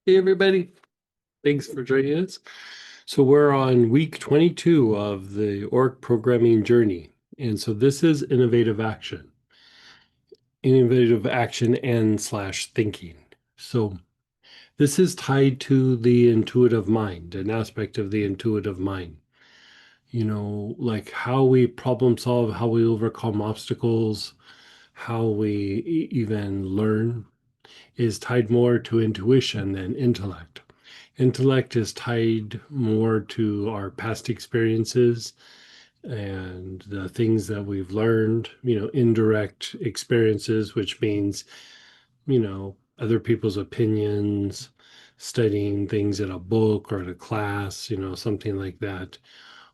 Hey everybody, thanks for joining us. So we're on week 22 of the Auric programming journey. And so this is innovative action and slash thinking. So this is tied to the intuitive mind, an aspect of the intuitive mind. Like how we problem solve, how we overcome obstacles, how we even learn is tied more to intuition than intellect. Intellect is tied more to our past experiences and the things that we've learned, indirect experiences, which means, other people's opinions, studying things in a book or in a class, something like that.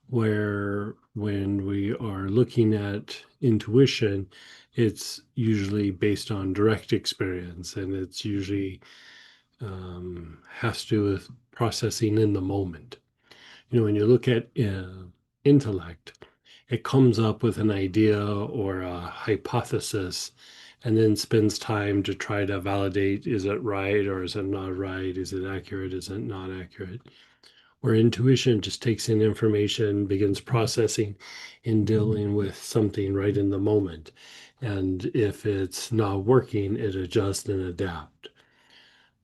Where when we are looking at intuition, it's usually based on direct experience and it's usually has to do with processing in the moment. When you look at intellect, it comes up with an idea or a hypothesis and then spends time to try to validate, is it right or is it not right? Is it accurate? Is it not accurate? Where intuition just takes in information, begins processing and dealing with something right in the moment. And if it's not working, it adjusts and adapts.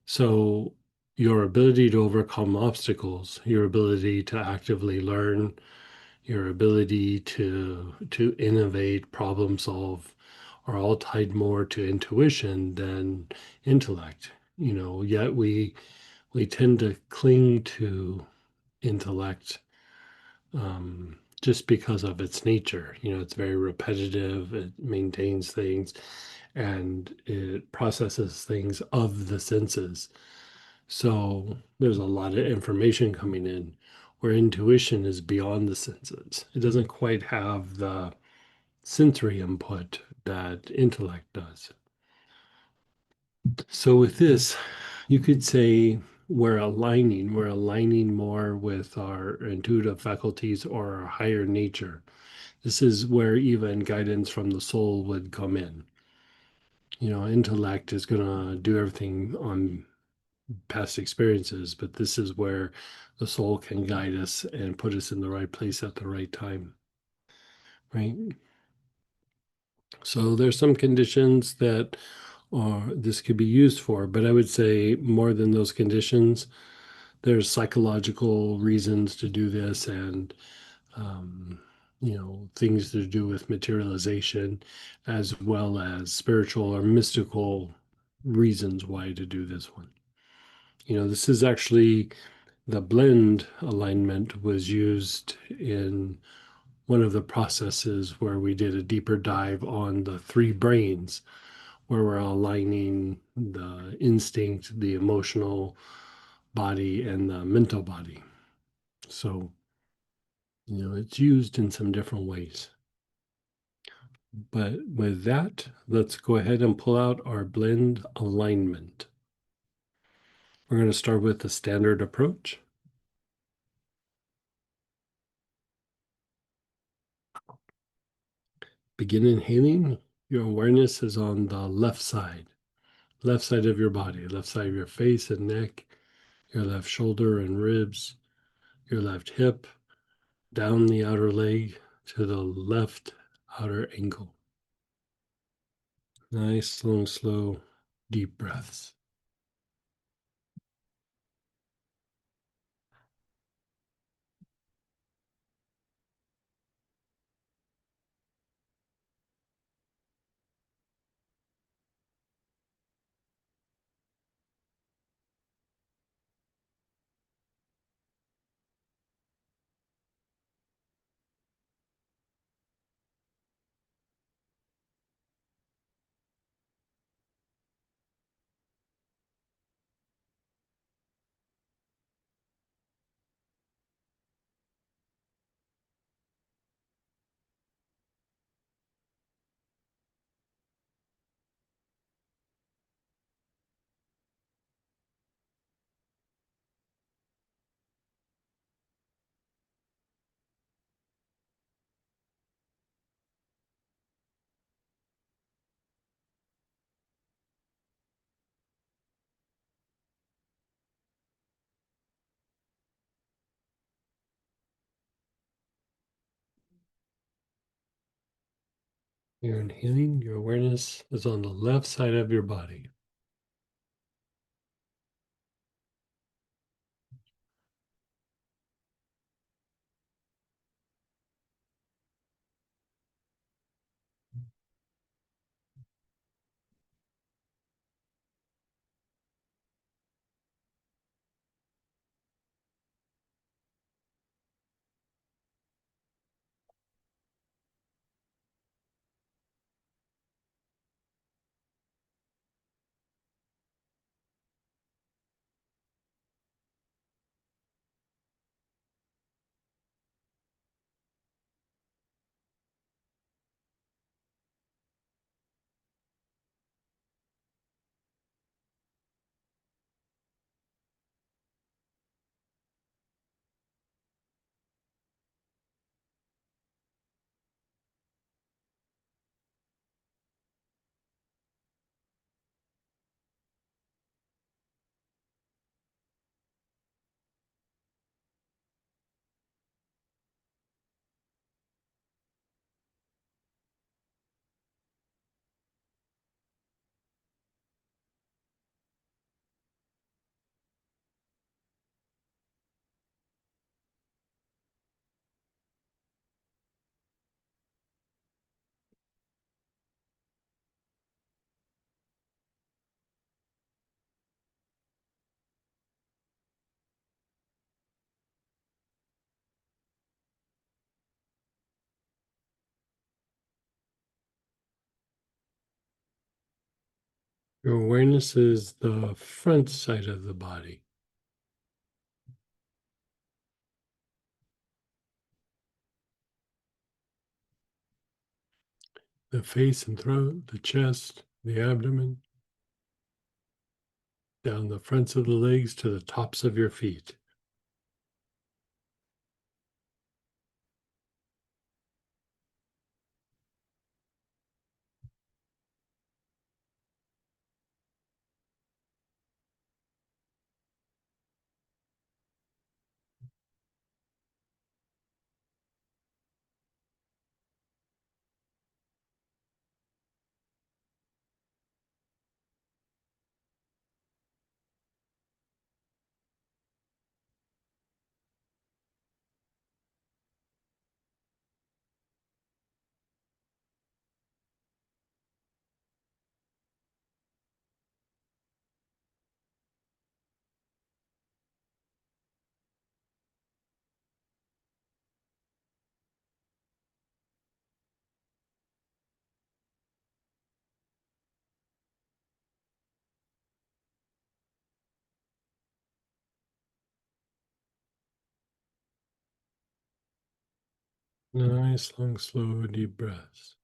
So your ability to overcome obstacles, your ability to actively learn, your ability to innovate, problem solve are all tied more to intuition than intellect. Yet we tend to cling to intellect just because of its nature. It's very repetitive, it maintains things, and it processes things of the senses. So there's a lot of information coming in where intuition is beyond the senses. It doesn't quite have the sensory input that intellect does. So with this, you could say we're aligning more with our intuitive faculties or our higher nature. This is where even guidance from the soul would come in. Intellect is going to do everything on past experiences, but this is where the soul can guide us and put us in the right place at the right time, right? So there's some conditions that this could be used for, but I would say more than those conditions, there's psychological reasons to do this and um, things to do with materialization as well as spiritual or mystical reasons why to do this one. This is actually the blend alignment was used in one of the processes where we did a deeper dive on the three brains, where we're aligning the instinct, the emotional body, and the mental body. So, it's used in some different ways. But with that, let's go ahead and pull out our blend alignment. We're going to start with the standard approach. Begin inhaling. Your awareness is on the left side of your body, left side of your face and neck, your left shoulder and ribs, your left hip, down the outer leg to the left outer ankle. Nice, long, slow, deep breaths. You're inhaling, your awareness is on the left side of your body. Your awareness is the front side of the body. The face and throat, the chest, the abdomen, down the fronts of the legs to the tops of your feet. Nice, long, slow, deep breaths.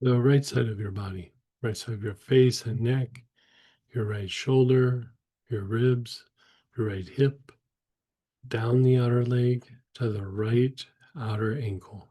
The right side of your body, right side of your face and neck, your right shoulder, your ribs, your right hip, down the outer leg to the right outer ankle.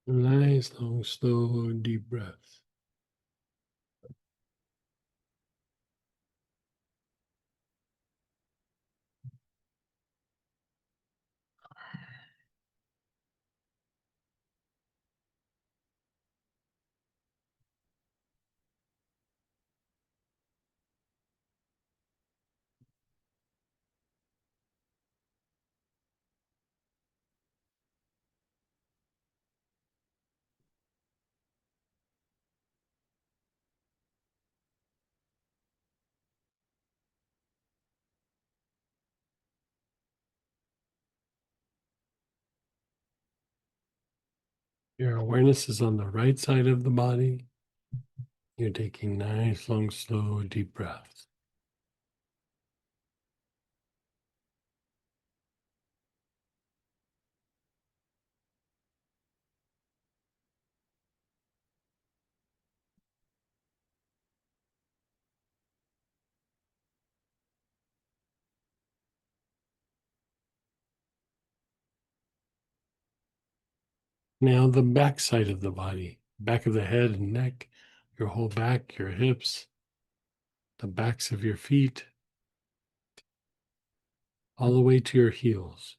Nice, long, slow, deep breaths. Your awareness is on the right side of the body. You're taking nice, long, slow, deep breaths. Now the back side of the body, back of the head and neck, your whole back, your hips, the backs of your feet, all the way to your heels.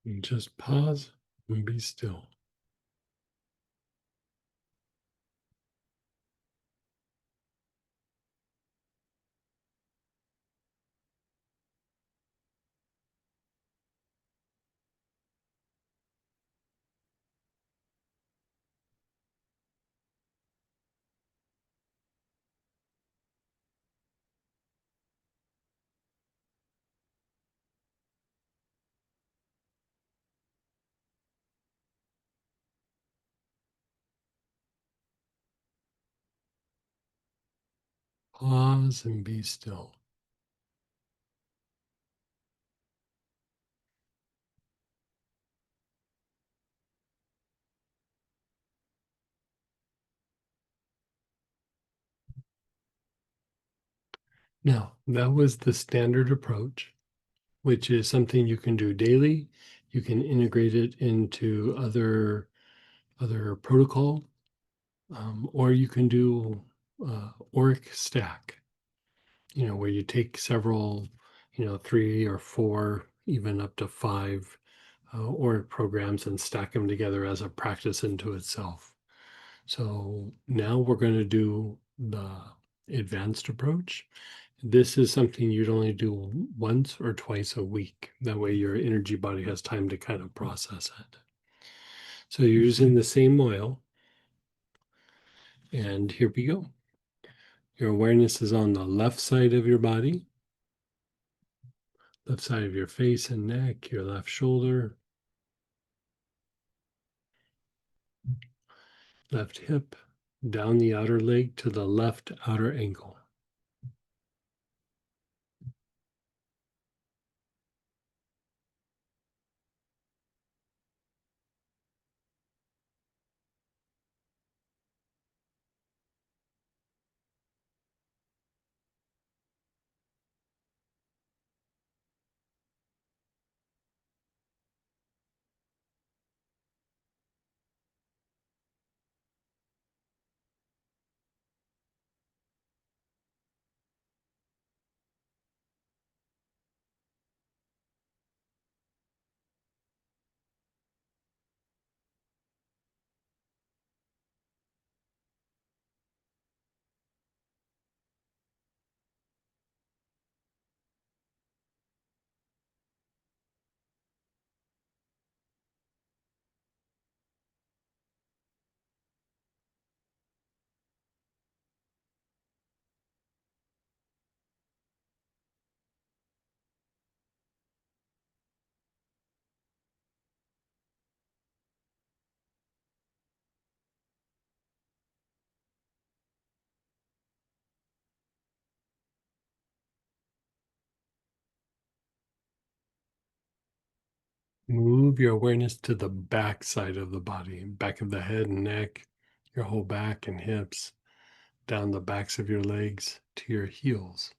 And just pause and be still. Pause and be still. Now, that was the standard approach, which is something you can do daily. You can integrate it into other protocol, or you can do Auric Stack, where you take several, 3 or 4, even up to 5 Auric programs and stack them together as a practice into itself. So now we're going to do the advanced approach. This is something you'd only do once or twice a week. That way your energy body has time to kind of process it. So you're using the same oil. And here we go. Your awareness is on the left side of your body, left side of your face and neck, your left shoulder, left hip, down the outer leg to the left outer ankle. Move your awareness to the back side of the body, back of the head and neck, your whole back and hips, down the backs of your legs to your heels.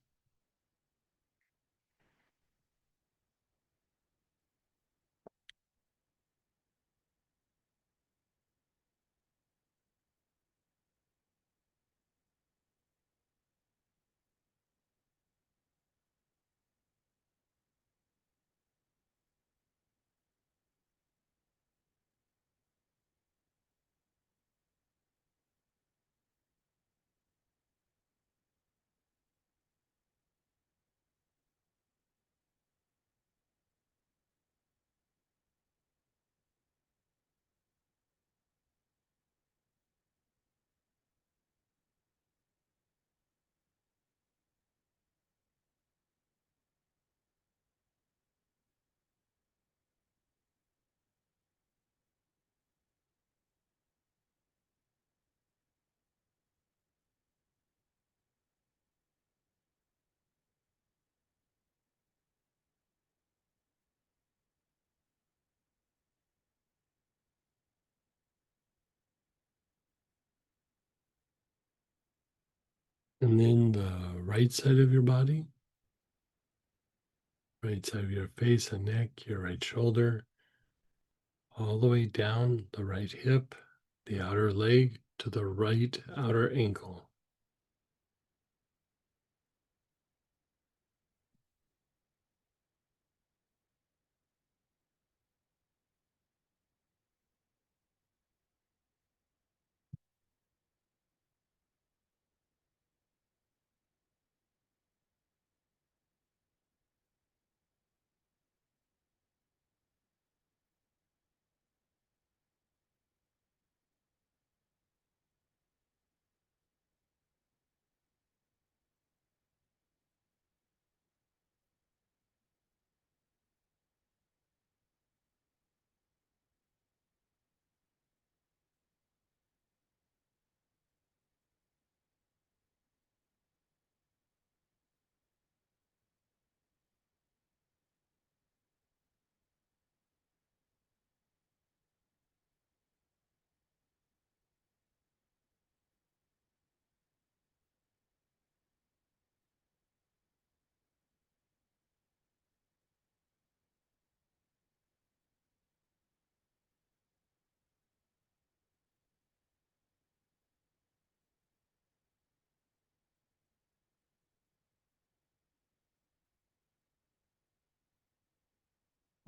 And then the right side of your body, right side of your face and neck, your right shoulder, all the way down the right hip, the outer leg to the right outer ankle.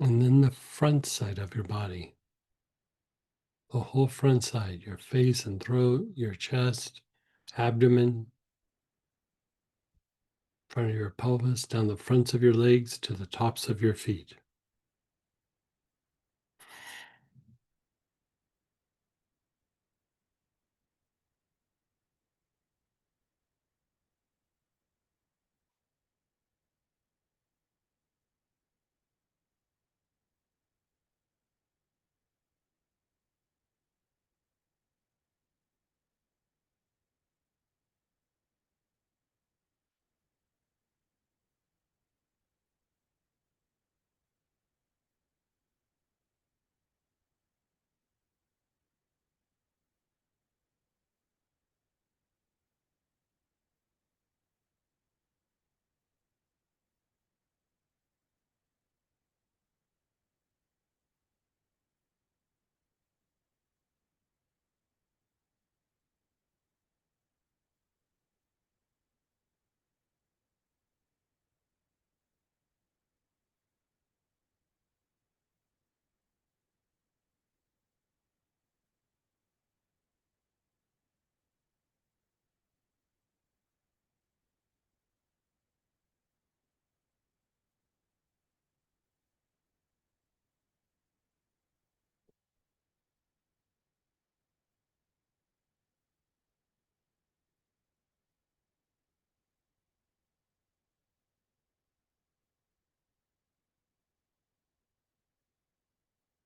And then the front side of your body. The whole front side, your face and throat, your chest, abdomen, front of your pelvis, down the fronts of your legs to the tops of your feet.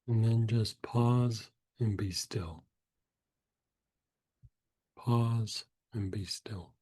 And then just pause and be still. Pause and be still.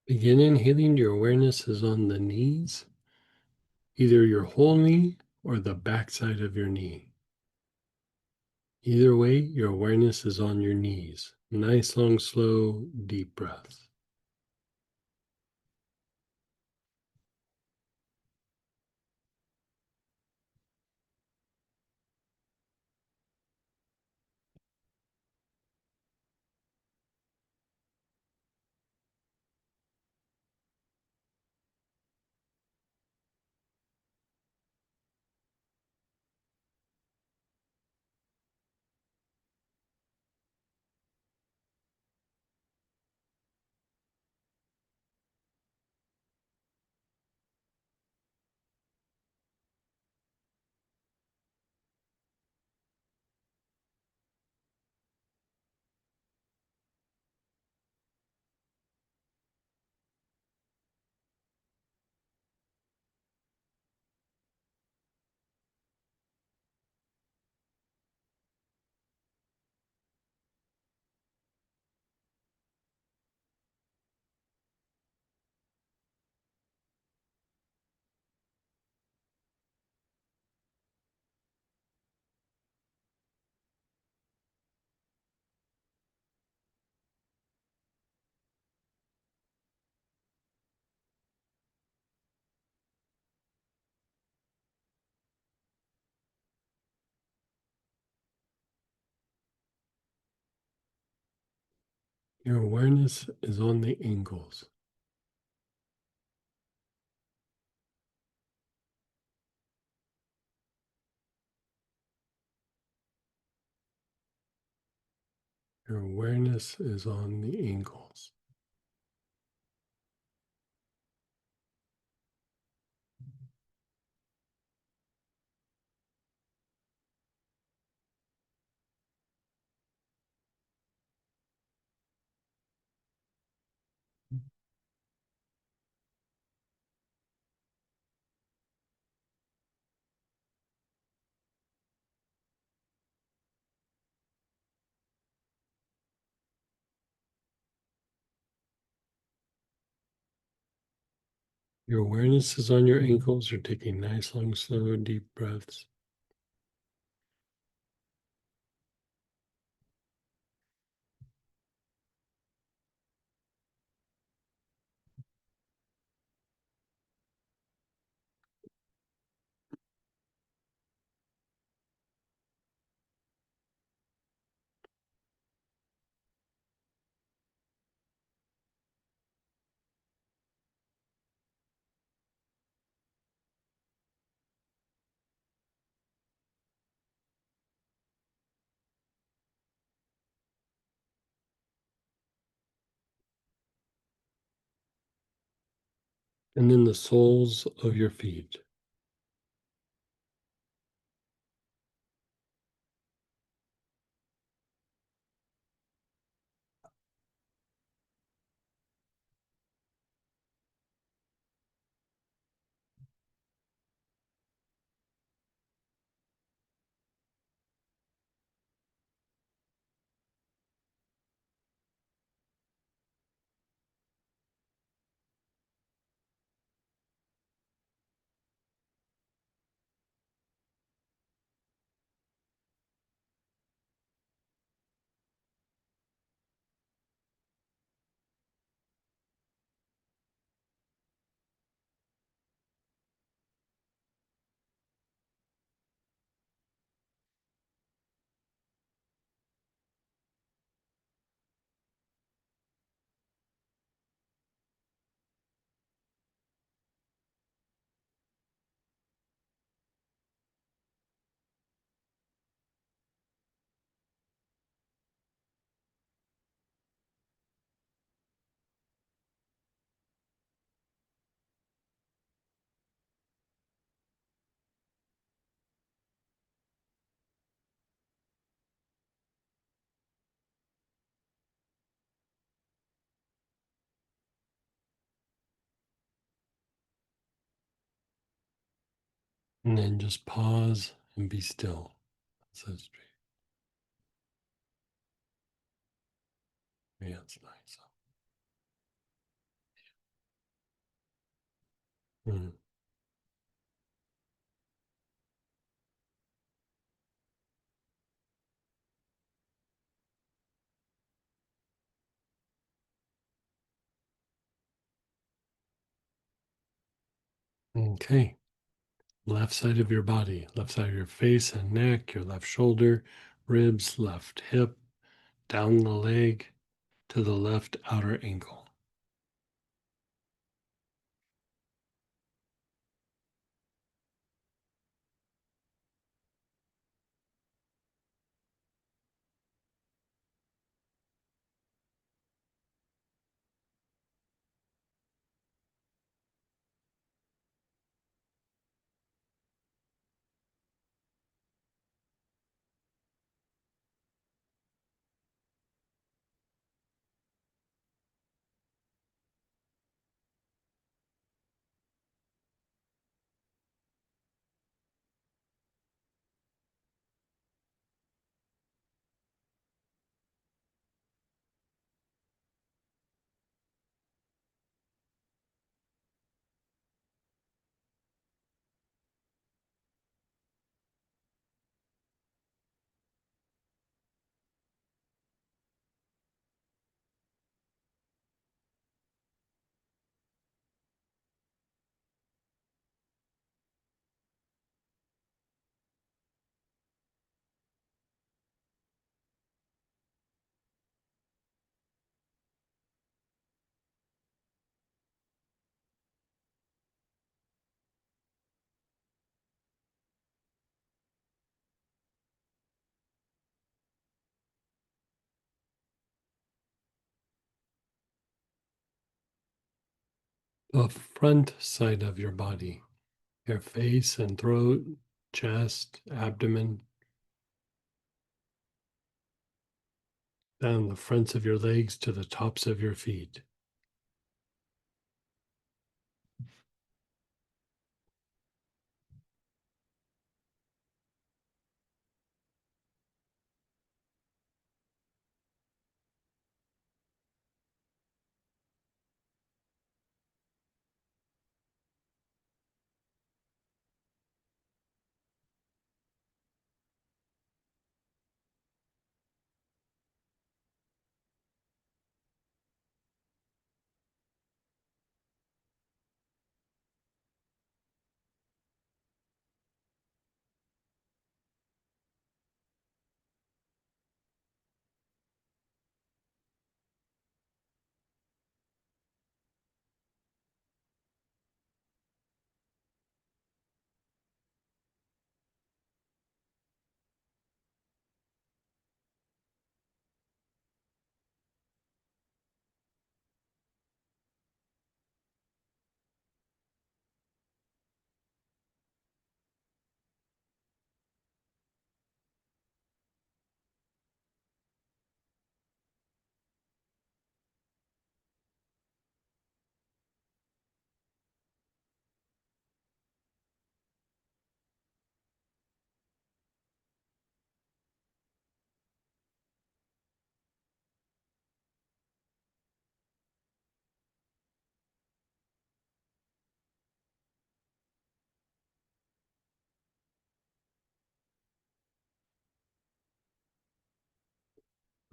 Begin inhaling. Your awareness is on the knees, either your whole knee or the backside of your knee. Either way, your awareness is on your knees. Nice, long, slow, deep breaths. Your awareness is on the ankles. Your awareness is on the ankles. Your awareness is on your ankles. You're taking nice, long, slow, deep breaths. And then the soles of your feet. And then just pause and be still. So straight. Yeah, it's nice. Mhm. Okay. Left side of your body, left side of your face and neck, your left shoulder, ribs, left hip, down the leg to the left outer ankle. the front side of your body, your face and throat, chest, abdomen, down the fronts of your legs to the tops of your feet.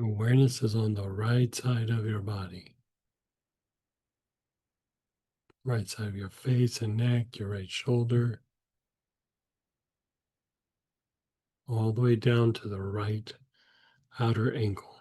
Awareness is on the right side of your body, right side of your face and neck, your right shoulder, all the way down to the right outer ankle.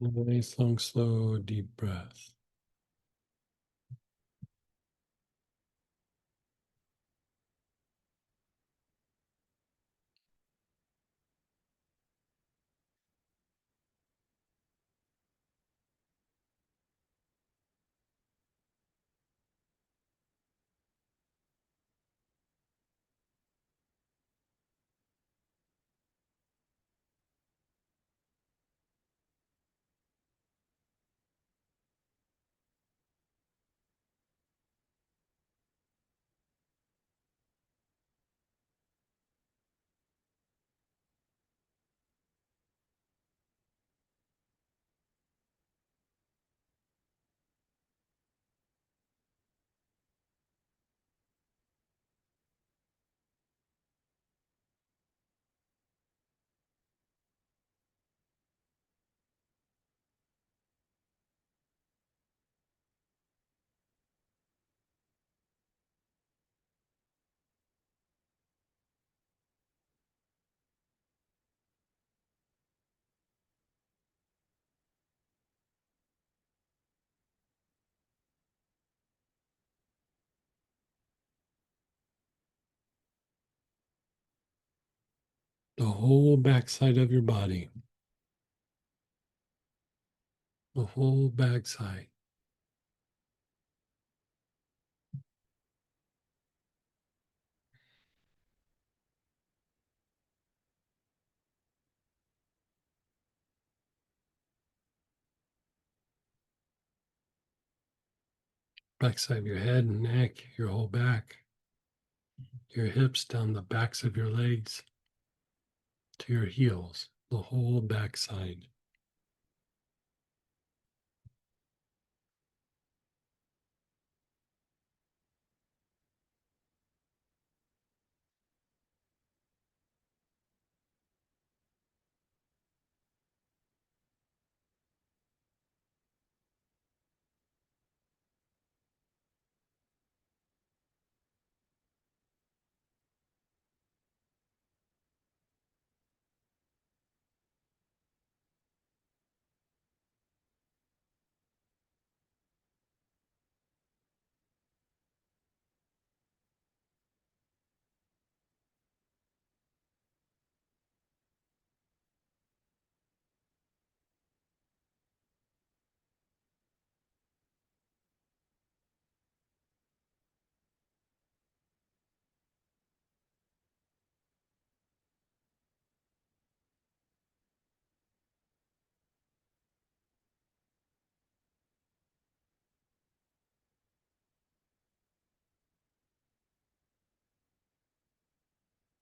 Nice, long, slow, deep breath. The whole backside of your body. The whole backside. Backside of your head and neck, your whole back, your hips down the backs of your legs to your heels, the whole backside.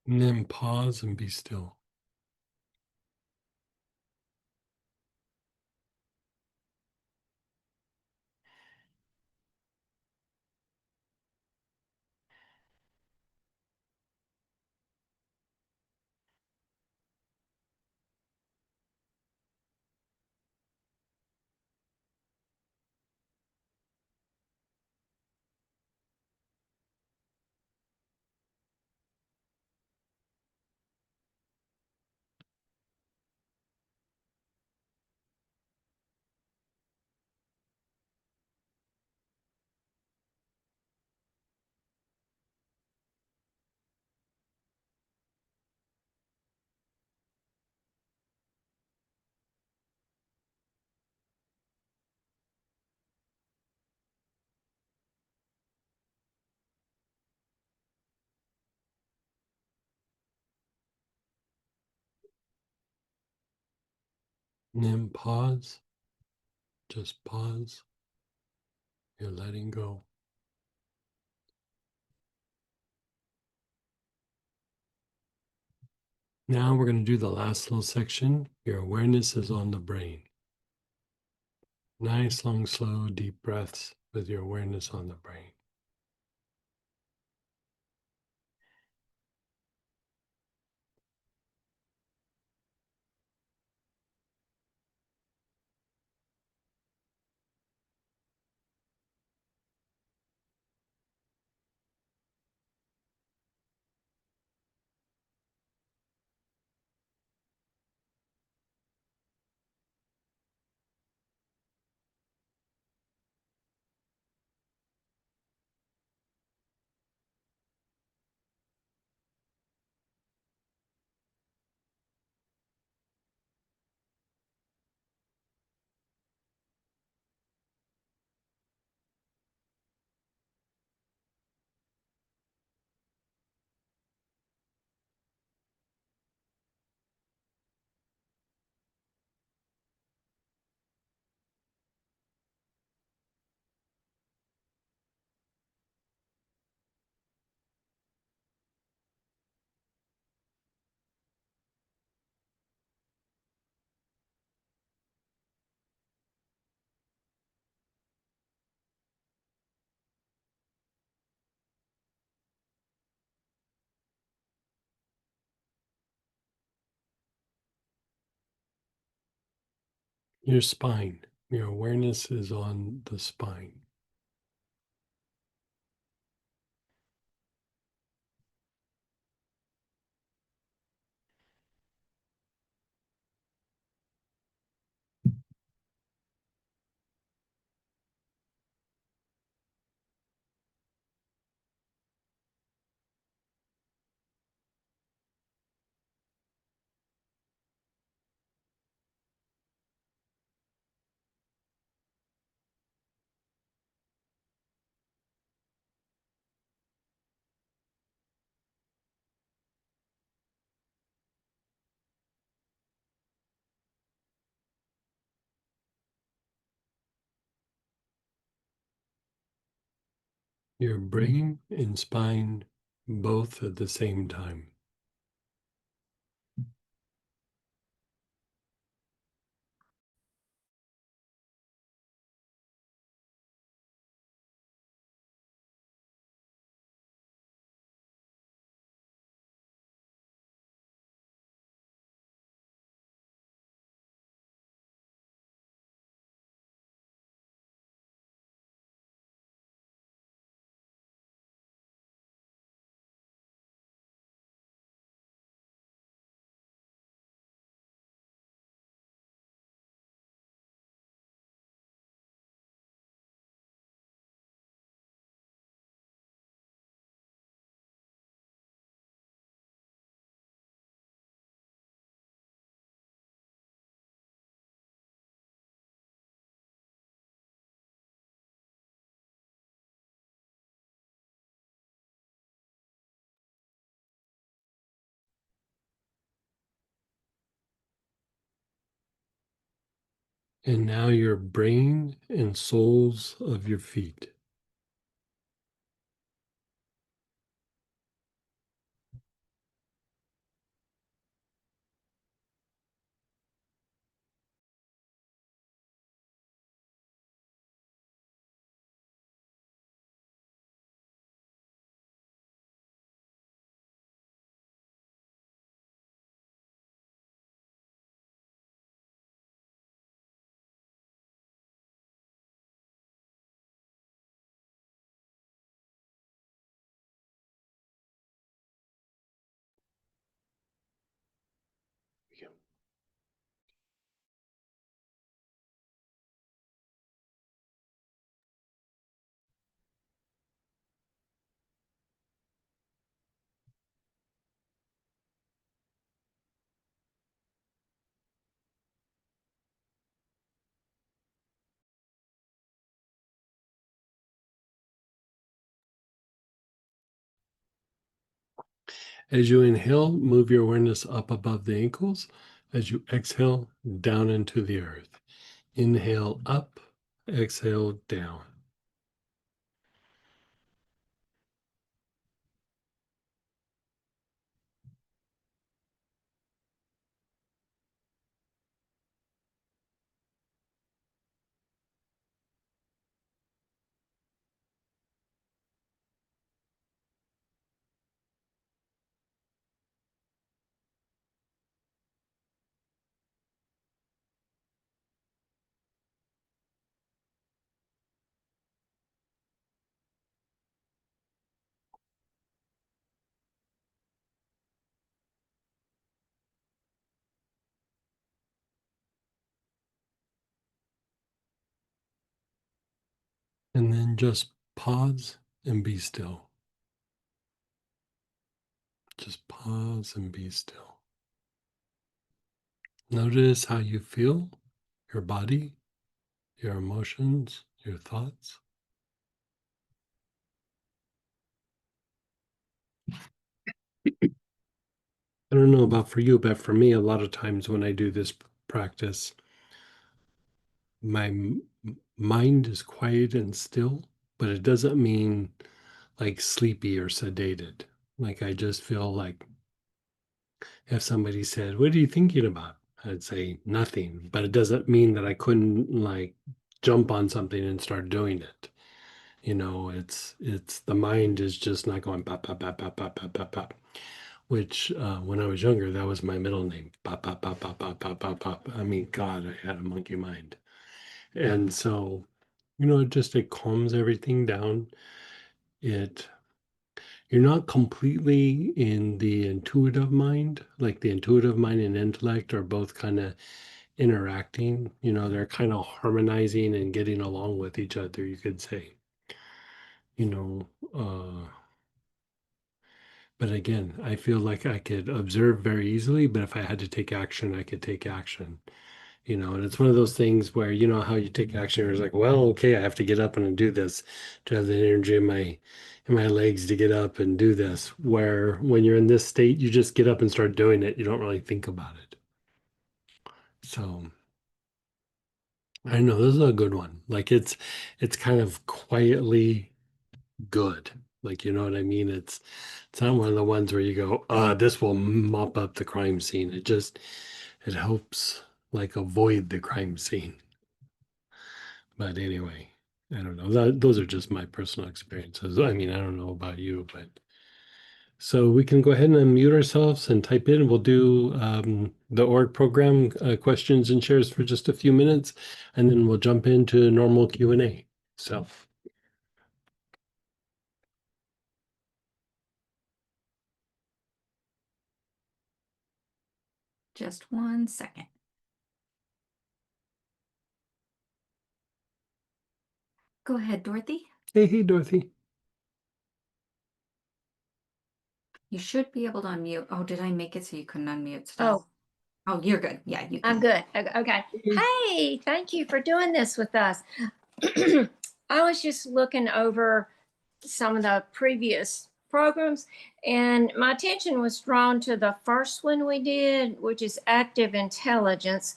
And then pause and be still. And then pause. Just pause. You're letting go. Now we're going to do the last little section. Your awareness is on the brain. Nice, long, slow, deep breaths with your awareness on the brain. Your spine. Your awareness is on the spine. your brain and spine both at the same time. And now your brain and soles of your feet. As you inhale, move your awareness up above the ankles. As you exhale, down into the earth. Inhale up, exhale down. And then just pause and be still. Just pause and be still. Notice how you feel, your body, your emotions, your thoughts. I don't know about for you, but for me, a lot of times when I do this practice, my mind is quiet and still, but it doesn't mean like sleepy or sedated. Like I just feel like if somebody said, "What are you thinking about?" I'd say nothing, but it doesn't mean that I couldn't like jump on something and start doing it. It's the mind is just not going pop pop pop pop pop pop pop pop. Which when I was younger, that was my middle name. Pop pop pop pop pop pop pop pop. I mean, God, I had a monkey mind, and so it calms everything down. It You're not completely in the intuitive mind, like the intuitive mind and intellect are both kind of interacting. They're kind of harmonizing and getting along with each other, you could say. You know, but again, I feel like I could observe very easily, but if I had to take action, I could take action. And it's one of those things where how you take action, it's like, well, okay, I have to get up and do this to have the energy in my legs to get up and do this. Where when you're in this state, you just get up and start doing it. You don't really think about it. So I know this is a good one. Like it's kind of quietly good. Like, you know what I mean? It's not one of the ones where you go, this will mop up the crime scene. It helps like avoid the crime scene. But anyway, I don't know. Those are just my personal experiences. I mean, I don't know about you, but so we can go ahead and unmute ourselves and type in. We'll do the org program questions and shares for just a few minutes, and then we'll jump into normal Q&A. So. Just 1 second. Go ahead, Dorothy. Hey, Dorothy. You should be able to unmute. Oh, did I make it so you couldn't unmute Oh, still? Oh, you're good. Yeah, you I'm can. good. Okay. Hey, thank you for doing this with us. I was just looking over some of the previous programs, and my attention was drawn to the first one we did, which is active intelligence.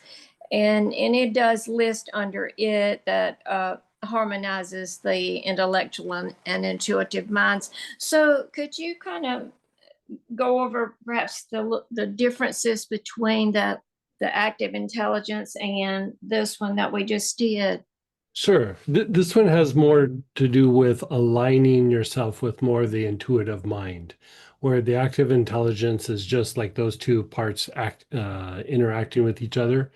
And it does list under it that harmonizes the intellectual and intuitive minds. So could you kind of go over perhaps the differences between the active intelligence and this one that we just did? Sure. This one has more to do with aligning yourself with more of the intuitive mind, where the active intelligence is just like those two parts interacting with each other,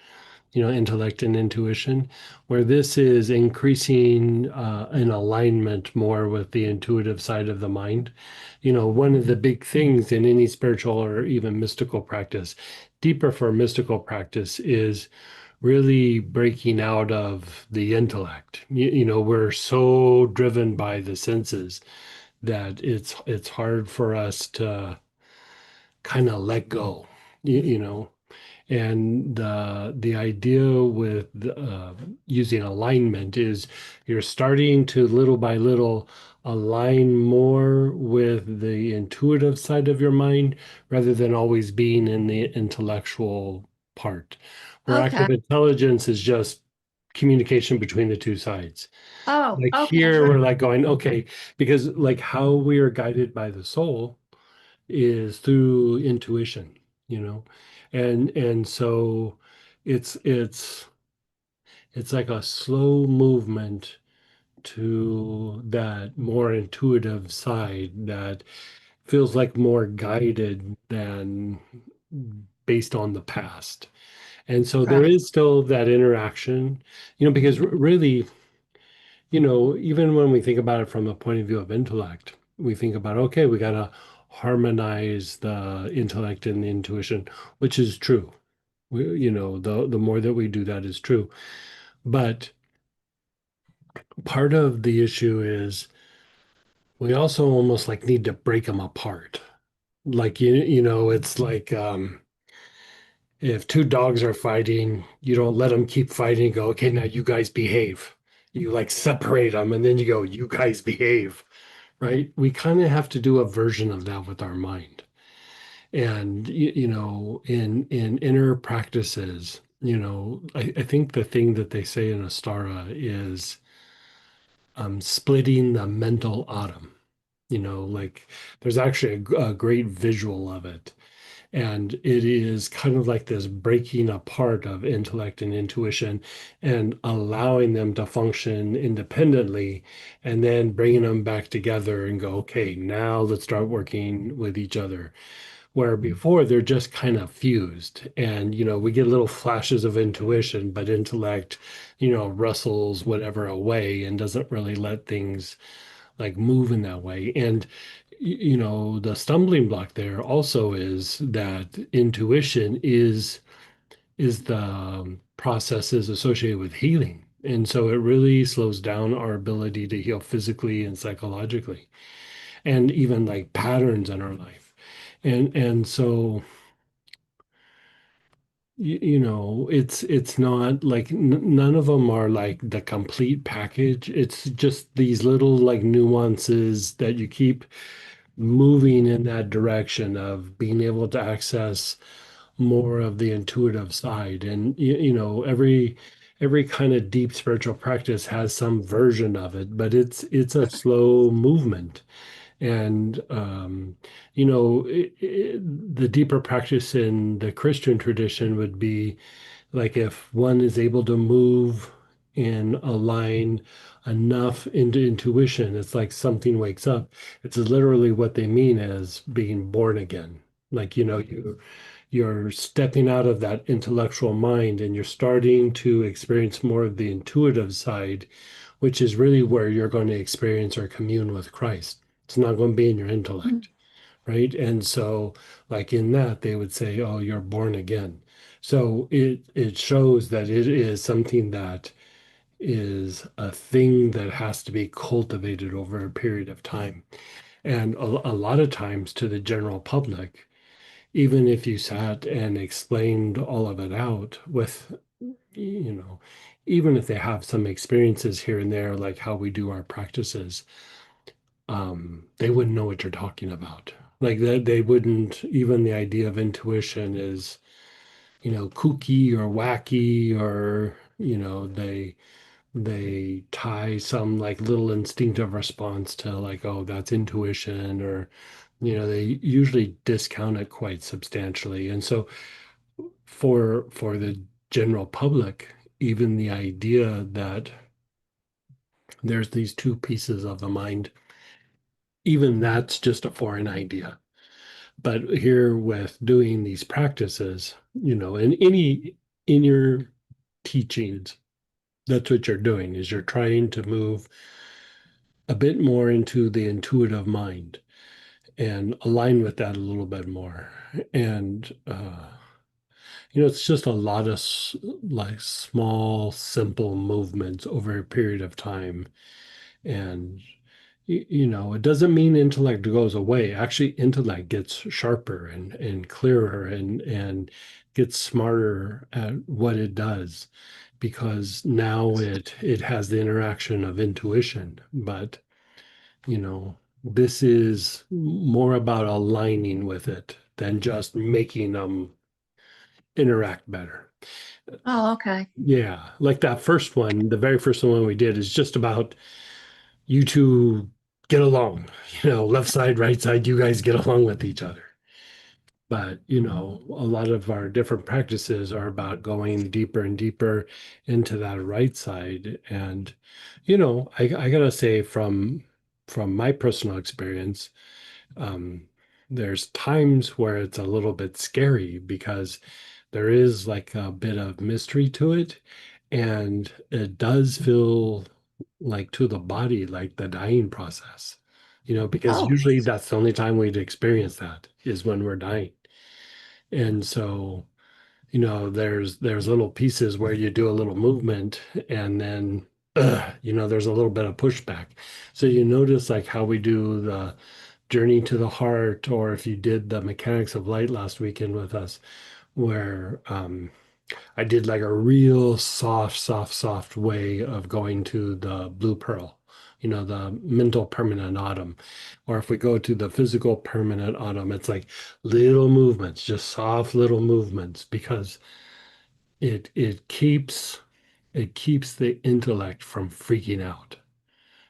you know, intellect and intuition, where this is increasing an alignment more with the intuitive side of the mind. You know, one of the big things in any spiritual or even mystical practice, deeper for mystical practice, is really breaking out of the intellect. You know, we're so driven by the senses that it's hard for us to kind of let go, you know. And the idea with using alignment is you're starting to little by little align more with the intuitive side of your mind rather than always being in the intellectual part. Where Okay. active intelligence is just communication between the two sides. Oh, Like okay, here, great. we're like going, okay, because like how we are guided by the soul is through intuition, you know, and so it's it's like a slow movement to that more intuitive side that feels like more guided than based on the past. And so there Right. is still that interaction, you know, because really, you know, even when we think about it from a point of view of intellect, we think about, okay, we got to harmonize the intellect and the intuition, which is true. You know, the more that we do that is true. But part of the issue is we also almost like need to break them apart. Like you know, it's like if two dogs are fighting, you don't let them keep fighting and go, okay, now you guys behave. You like separate them and then you go, you guys behave, right? We kind of have to do a version of that with our mind. And you know, in inner practices, you know, I think the thing that they say in Astara is splitting the mental atom. You know, like there's actually a great visual of it. And it is kind of like this breaking apart of intellect and intuition and allowing them to function independently and then bringing them back together and go, okay, now let's start working with each other. Where before they're just kind of fused and, you know, we get little flashes of intuition, but intellect, you know, wrestles whatever away and doesn't really let things like move in that way. And you know, the stumbling block there also is that intuition is the processes associated with healing. And so it really slows down our ability to heal physically and psychologically, and even like patterns in our life. And so you know, it's not like none of them are like the complete package. It's just these little like nuances that you keep moving in that direction of being able to access more of the intuitive side. And you know, every kind of deep spiritual practice has some version of it, but it's a slow movement. And the deeper practice in the Christian tradition would be like if one is able to move in a line enough into intuition, it's like something wakes up. It's literally what they mean as being born again. Like, you're stepping out of that intellectual mind and you're starting to experience more of the intuitive side, which is really where you're going to experience or commune with Christ. It's not going to be in your intellect, right? And so, like in that, they would say, "Oh, you're born again." So it shows that it is something that is a thing that has to be cultivated over a period of time. And a lot of times to the general public, even if you sat and explained all of it out with, you know, even if they have some experiences here and there, like how we do our practices, they wouldn't know what you're talking about. Like that, they wouldn't, even the idea of intuition is, kooky or wacky, or, they tie some like little instinctive response to like, oh, that's intuition, or, they usually discount it quite substantially. And so for the general public, even the idea that there's these two pieces of the mind, even that's just a foreign idea. But here with doing these practices, in your teachings, that's what you're doing, is you're trying to move a bit more into the intuitive mind and align with that a little bit more. And it's just a lot of like small, simple movements over a period of time. And it doesn't mean intellect goes away. Actually, intellect gets sharper and clearer and gets smarter at what it does, because now it has the interaction of intuition. But this is more about aligning with it than just making them interact better. Oh, okay. Yeah, like that first one, the very first one we did is just about you two get along, left side, right side, you guys get along with each other. But, a lot of our different practices are about going deeper and deeper into that right side. And, I gotta say from my personal experience, um, there's times where it's a little bit scary because there is like a bit of mystery to it. And it does feel like to the body, like the dying process, because Oh, usually that's the only time we'd experience that is when we're dying. And so, there's little pieces where you do a little movement and then, there's a little bit of pushback. So you notice like how we do the journey to the heart, or if you did the mechanics of light last weekend with us, where I did like a real soft way of going to the blue pearl, the mental permanent autumn. Or if we go to the physical permanent autumn, it's like little movements, just soft little movements, because it keeps the intellect from freaking out.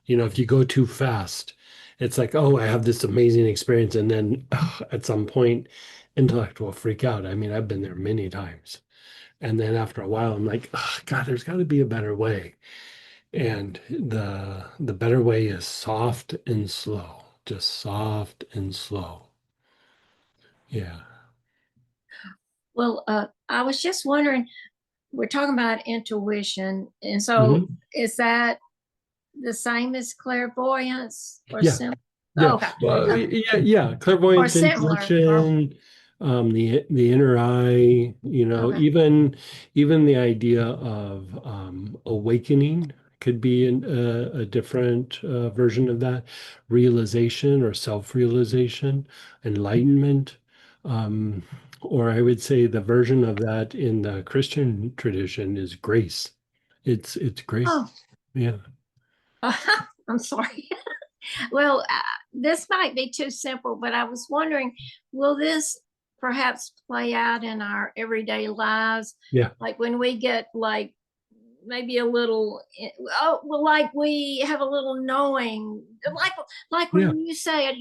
If you go too fast, it's like, oh, I have this amazing experience, and then at some point, intellect will freak out. I mean, I've been there many times. And then after a while, I'm like, oh, God, there's got to be a better way. And the better way is soft and slow, just soft and slow. Yeah. well, I was just wondering, we're talking about intuition. And so Mhm. is that the same as clairvoyance or Yeah. similar? Yeah. Oh, okay. Well, Okay. yeah. Or Clairvoyance, similar. Or, intuition, the inner eye, okay. even the idea of awakening could be a different version of that. Realization or self-realization, enlightenment. Um, or I would say the version of that in the Christian tradition is grace. It's grace. Oh, Yeah. I'm sorry. Well, this might be too simple, but I was wondering, will this perhaps play out in our everyday lives? Yeah. Like when we get like maybe a little, oh, well, like we have a little knowing, like Yeah. when you say it,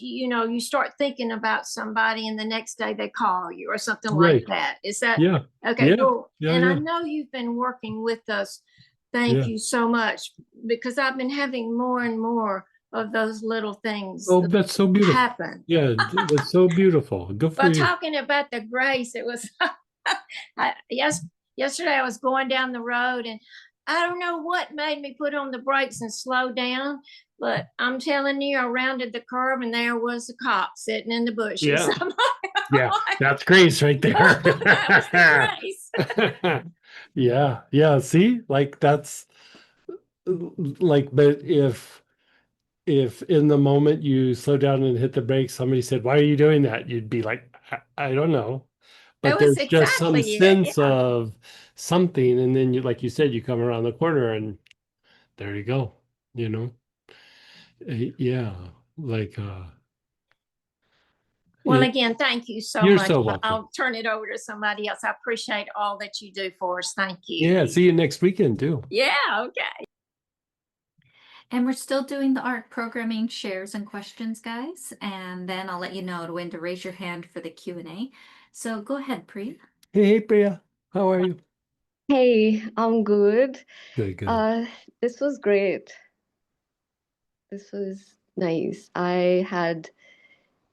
you know, you start thinking about somebody and the next day they call you or something like Right. that. Is that Yeah. okay? Yeah. Well, Yeah. and I Yeah. know you've been working with us. Thank Yeah. you so much, because I've been having more and more of those little things Oh, that's so beautiful. happen. Yeah, that's so beautiful. Good for But you. talking about the grace, it was yesterday I was going down the road and I don't know what made me put on the brakes and slow down, but I'm telling you, I rounded the curve and there was a cop sitting in the bushes. Yeah. I'm Yeah, that's grace right there. that was the grace. Yeah, yeah. See, like that's like, but if in the moment you slow down and hit the brakes, somebody said, "Why are you doing that?" You'd be like, I don't know. That But was there's just some exactly it. sense Yeah. of something, and then you, like you said, you come around the corner and there you go, you know? Yeah, like Well, it, again, thank you so you're much. so welcome. I'll turn it over to somebody else. I appreciate all that you do for us. Thank you. Yeah, see you next weekend too. Yeah, okay. And we're still doing the Auric Programming shares and questions, guys. And then I'll let you know when to raise your hand for the Q&A. So go ahead, Priya. Hey, Priya, how are you? Hey, I'm good. Good, good. This was great. This was nice. I had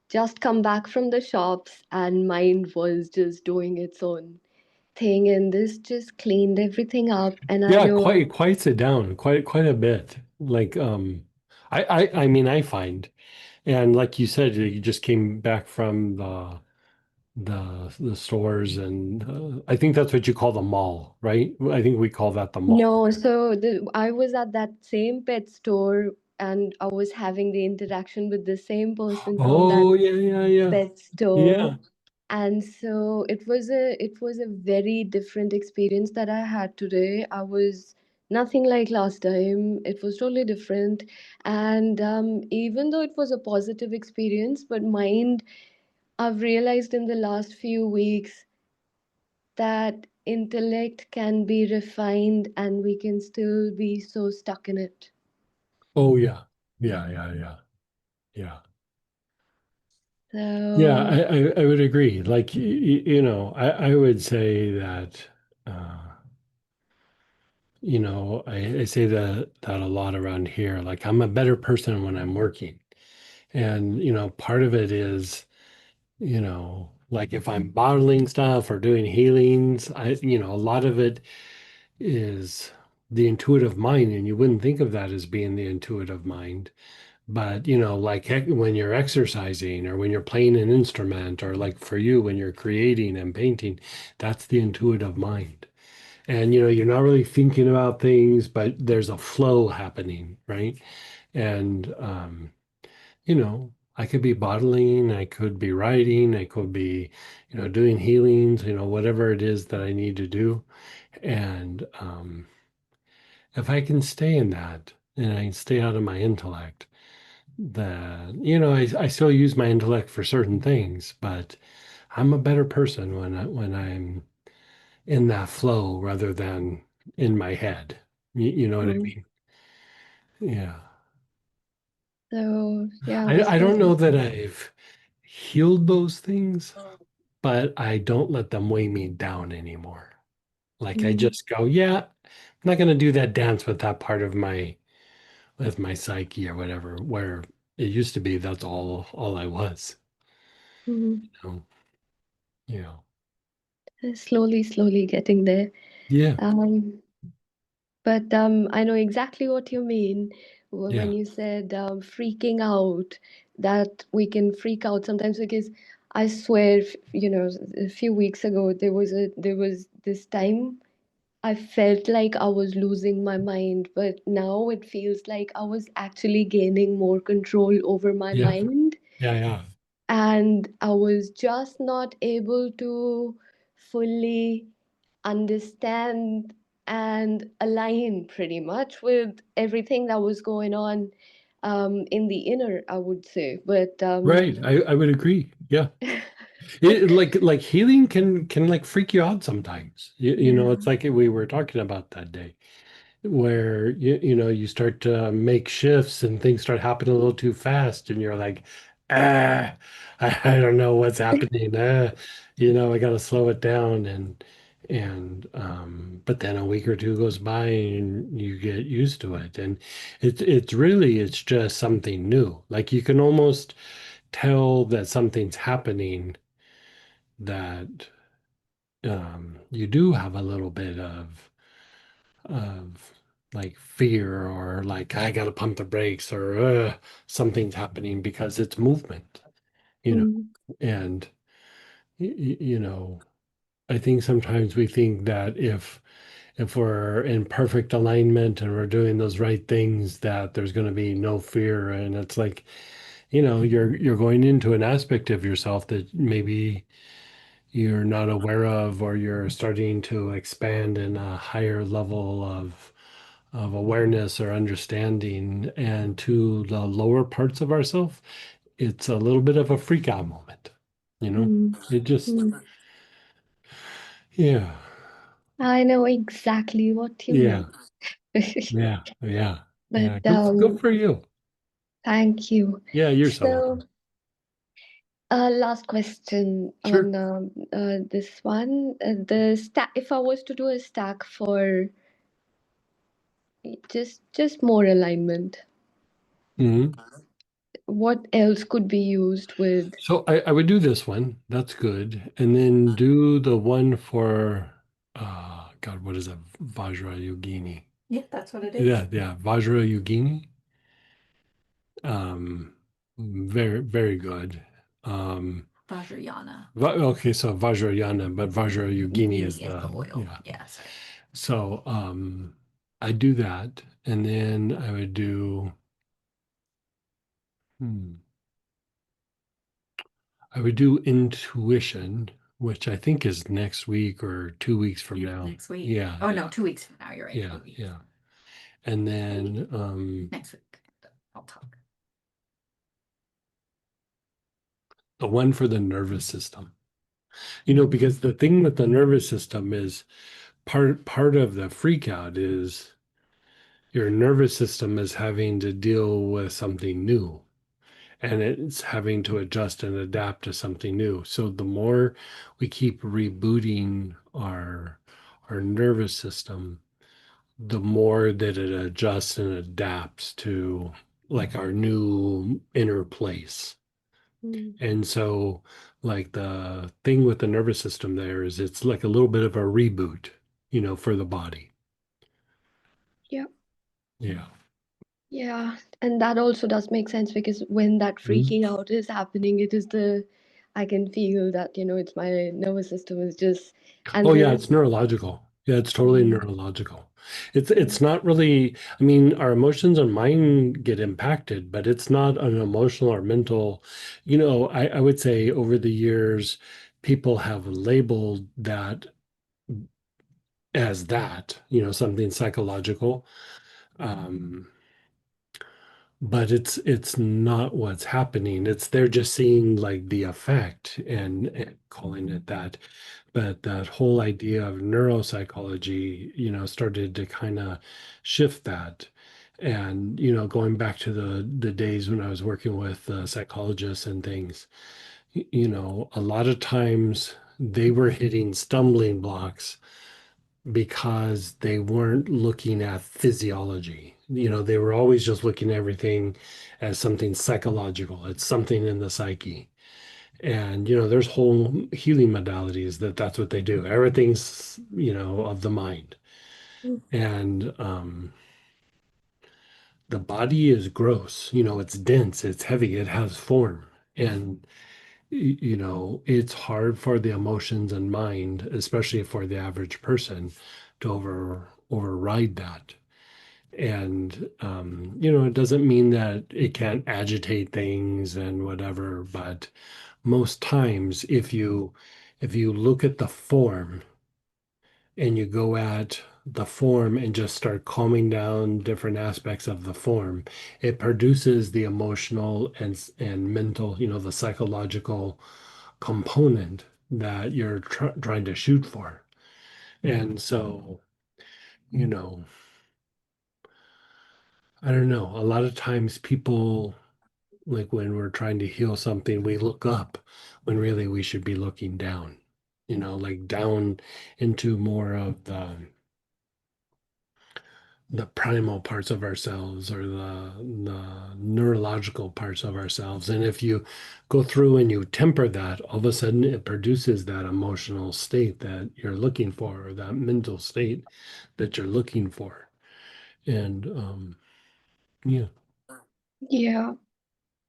just come back from the shops and mind was just doing its own thing, and this just cleaned everything up. And I Yeah, know, quite sit down, quite a bit. Like I mean I find, and like you said, you just came back from the stores, and I think that's what you call the mall, right? I think we call that the mall. no, I was at that same pet store and I was having the interaction with the same person from that Oh yeah. pet store. Yeah. And so it was a very different experience that I had today. I was nothing like last time. It was totally different. And even though it was a positive experience, but mind, I've realized in the last few weeks that intellect can be refined and we can still be so stuck in it. Oh yeah. Yeah. Yeah, So, I would agree. Like you know, I would say that you know, I say that a lot around here. Like I'm a better person when I'm working. And, you know, part of it is, you know, like if I'm bottling stuff or doing healings, you know, a lot of it is the intuitive mind. And you wouldn't think of that as being the intuitive mind. But, you know, like when you're exercising or when you're playing an instrument, or like for you, when you're creating and painting, that's the intuitive mind. And, you know, you're not really thinking about things, but there's a flow happening, right? And, you know, I could be bottling, I could be writing, I could be, you know, doing healings, you know, whatever it is that I need to do. And if I can stay in that and I can stay out of my intellect, then, you know, I still use my intellect for certain things, but I'm a better person when I'm in that flow rather than in my head. You know what I mm, mean? Yeah. so yeah, I this don't was. know that I've healed those things, but I don't let them weigh me down anymore. Like I Mm, just go, yeah, I'm not going to do that dance with that part of my psyche or whatever, where it used to be that's all I was. mm. You know? Yeah. Slowly getting there. Yeah. Um, but I know exactly what you mean when Yeah. you said freaking out, that we can freak out sometimes because I swear, a few weeks ago there was this time I felt like I was losing my mind, but now it feels like I was actually gaining more control over my Yeah. mind. Yeah. And I was just not able to fully understand and align pretty much with everything that was going on in the inner, I would say. But Right. I would agree. Yeah. Like healing can like freak you out sometimes. You know, Yeah. it's like we were talking about that day where you know you start to make shifts and things start happening a little too fast and you're like, ah, I don't know what's happening. You know, I got to slow it down and but then a week or two goes by and you get used to it and it's really it's just something new. Like you can almost tell that something's happening that you do have a little bit of like fear or like I gotta pump the brakes or something's happening because it's movement, you know. Mm, And you know, I think sometimes we think that if we're in perfect alignment and we're doing those right things, that there's going to be no fear. And it's like, you know, you're going into an aspect of yourself that maybe you're not aware of, or you're starting to expand in a higher level of awareness or understanding. And to the lower parts of ourselves, it's a little bit of a freak out moment. You know, mm, it just, mm. yeah, I know exactly what you yeah, mean. yeah. But Yeah. Good for you. thank you. Yeah, you're so So, welcome. last question Sure. on this one. The stack. If I was to do a stack for just more alignment, Mhm. what else could be used with? So I would do this one. That's good. And then do the one for God, what is that? Vajra Yogini. Yeah, that's what it is. Yeah, yeah. Vajra Yogini. Um, very good. Um, Vajrayana. okay, so Vajrayana, but Vajra Yogini is Yogini is the oil. yeah. Yeah, sorry. So I do that, and then I would do hmm, I would do intuition, which I think is next week or 2 weeks from now. Next week. Yeah, Oh no, 2 weeks from now. You're right. yeah, 2 weeks. yeah. And then Next week. I'll talk. the one for the nervous system. You know, because the thing with the nervous system is part of the freak out is your nervous system is having to deal with something new and it's having to adjust and adapt to something new. So the more we keep rebooting our nervous system, the more that it adjusts and adapts to like our new inner place. Mm, And so like the thing with the nervous system there is it's like a little bit of a reboot, you know, for the body. yeah, Yeah. yeah, and that also does make sense because when that Mhm. freaking out is happening, it is the I can feel that, it's my nervous system is just and Oh yeah, the it's neurological. Yeah, it's totally mm, neurological. It's mm, it's not really, I mean, our emotions and mind get impacted, but it's not an emotional or mental, you know, I would say over the years, people have labeled that as that, you know, something psychological. Um, but it's not what's happening. It's they're just seeing like the effect and calling it that. But that whole idea of neuropsychology, you know, started to kind of shift that. And, you know, going back to the days when I was working with psychologists and things, you know, a lot of times they were hitting stumbling blocks because they weren't looking at physiology. You know, they were always just looking at everything as something psychological. It's something in the psyche. And, you know, there's whole healing modalities that's what they do. Everything's, you know, of the mind. mm, And the body is gross, you know, it's dense, it's heavy, it has form. And, you know, it's hard for the emotions and mind, especially for the average person, to override that. And you know, it doesn't mean that it can't agitate things and whatever, but most times if you look at the form and you go at the form and just start calming down different aspects of the form, it produces the emotional and mental, you know, the psychological component that you're trying to shoot for. And so, you know, I don't know. A lot of times people, like when we're trying to heal something, we look up when really we should be looking down, like down into more of the primal parts of ourselves or the neurological parts of ourselves. And if you go through and you temper that, all of a sudden it produces that emotional state that you're looking for, or that mental state that you're looking for. And yeah, Yeah.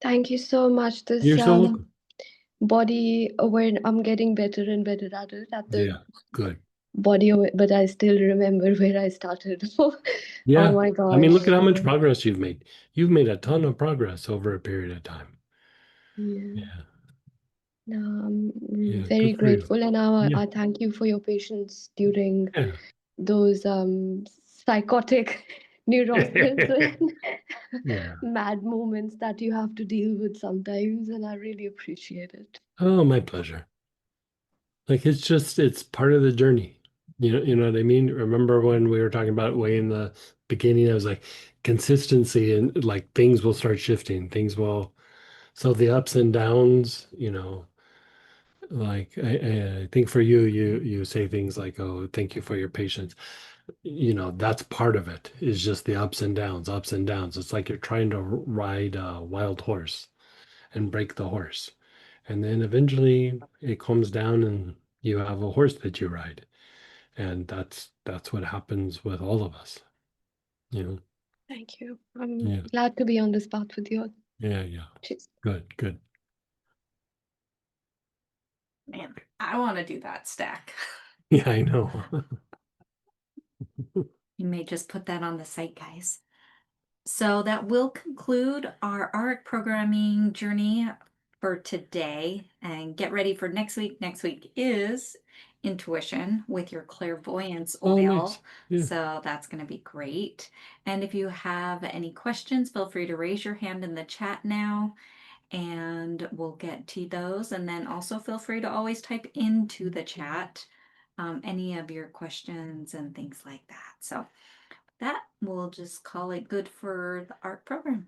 Thank you so much. This you're so welcome. body aware, I'm getting better and better at it, at the Yeah, good. body aware, but I still remember where I started. Oh Yeah. my I mean, gosh. look at how much progress you've made. You've made a ton of progress over a period of time. Yeah. Yeah. No, I'm Yeah. very Good for you. grateful, and Yeah. I thank you for your patience during Yeah. those psychotic neuroses and Yeah. mad moments that you have to deal with sometimes, and I really appreciate it. Oh, my pleasure. Like it's part of the journey. You know what I mean? Remember when we were talking about way in the beginning, I was like consistency, and like things will start shifting. So the ups and downs, like I think for you say things like, "Oh, thank you for your patience." That's part of it, is just the ups and downs, ups and downs. It's like you're trying to ride a wild horse and break the horse. And then eventually it calms down and you have a horse that you ride. And that's what happens with all of us, you know. Thank you. I'm Yeah. glad to be on this path with you. Yeah, yeah. Cheers. Good, good. Man, I want to do that stack. Yeah, I know. You may just put that on the site, guys. So that will conclude our Auric programming journey for today. And get ready for next week. Next week is intuition with your clairvoyance Oh, oil. nice. Yeah. So that's going to be great. And if you have any questions, feel free to raise your hand in the chat now, and we'll get to those. And then also feel free to always type into the chat any of your questions and things like that. So that we'll just call it good for the art program.